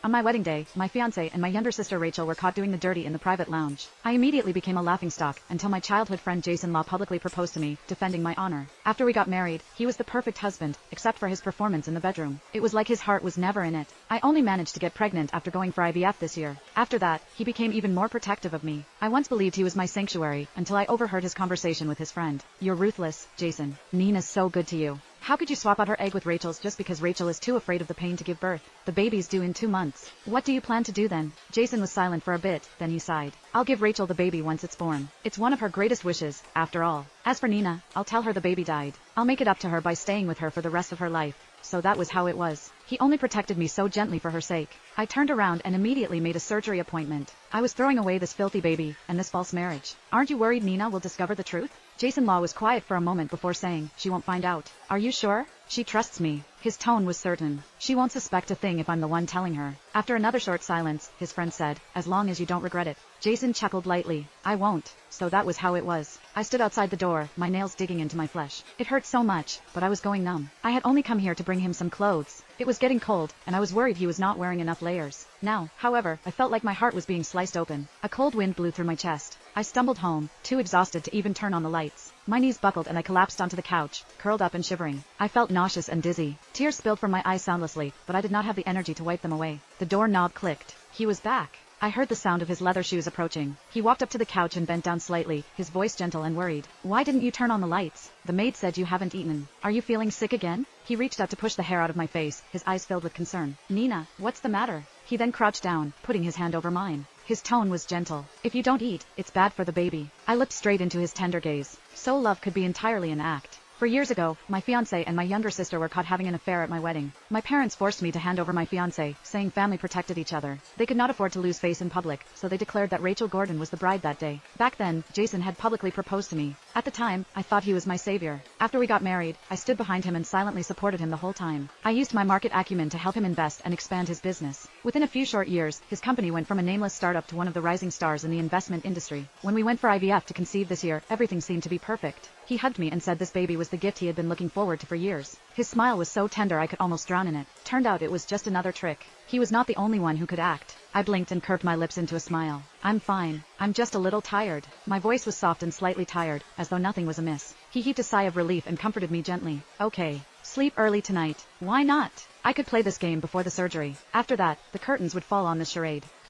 On my wedding day, my fiancé and my younger sister Rachel were caught doing the dirty in the private lounge. I immediately became a laughingstock until my childhood friend Jason Law publicly proposed to me, defending my honor. After we got married, he was the perfect husband, except for his performance in the bedroom. It was like his heart was never in it. I only managed to get pregnant after going for IVF this year. After that, he became even more protective of me. I once believed he was my sanctuary until I overheard his conversation with his friend. You're ruthless, Jason. Nina's so good to you. How could you swap out her egg with Rachel's just because Rachel is too afraid of the pain to give birth? The baby's due in 2 months. What do you plan to do then? Jason was silent for a bit, then he sighed. I'll give Rachel the baby once it's born. It's one of her greatest wishes, after all. As for Nina, I'll tell her the baby died. I'll make it up to her by staying with her for the rest of her life. So that was how it was. He only protected me so gently for her sake. I turned around and immediately made a surgery appointment. I was throwing away this filthy baby, and this false marriage. Aren't you worried Nina will discover the truth? Jason Law was quiet for a moment before saying, she won't find out. Are you sure? She trusts me. His tone was certain. She won't suspect a thing if I'm the one telling her. After another short silence, his friend said, as long as you don't regret it. Jason chuckled lightly. I won't. So that was how it was. I stood outside the door, my nails digging into my flesh. It hurt so much, but I was going numb. I had only come here to bring him some clothes. It was getting cold, and I was worried he was not wearing enough layers. Now, however, I felt like my heart was being sliced open. A cold wind blew through my chest. I stumbled home, too exhausted to even turn on the lights. My knees buckled and I collapsed onto the couch, curled up and shivering. I felt nauseous and dizzy. Tears spilled from my eyes soundlessly, but I did not have the energy to wipe them away. The doorknob clicked. He was back. I heard the sound of his leather shoes approaching. He walked up to the couch and bent down slightly, his voice gentle and worried. Why didn't you turn on the lights? The maid said you haven't eaten. Are you feeling sick again? He reached out to push the hair out of my face, his eyes filled with concern. Nina, what's the matter? He then crouched down, putting his hand over mine. His tone was gentle. If you don't eat, it's bad for the baby. I looked straight into his tender gaze. So love could be entirely an act. For years ago, my fiancé and my younger sister were caught having an affair at my wedding. My parents forced me to hand over my fiancé, saying family protected each other. They could not afford to lose face in public, so they declared that Rachel Gordon was the bride that day. Back then, Jason had publicly proposed to me. At the time, I thought he was my savior. After we got married, I stood behind him and silently supported him the whole time. I used my market acumen to help him invest and expand his business. Within a few short years, his company went from a nameless startup to one of the rising stars in the investment industry. When we went for IVF to conceive this year, everything seemed to be perfect. He hugged me and said this baby was the gift he had been looking forward to for years. His smile was so tender I could almost drown in it. Turned out it was just another trick. He was not the only one who could act. I blinked and curved my lips into a smile. I'm fine. I'm just a little tired. My voice was soft and slightly tired, as though nothing was amiss. He heaved a sigh of relief and comforted me gently. Okay. Sleep early tonight. Why not? I could play this game before the surgery. After that, the curtains would fall on this charade.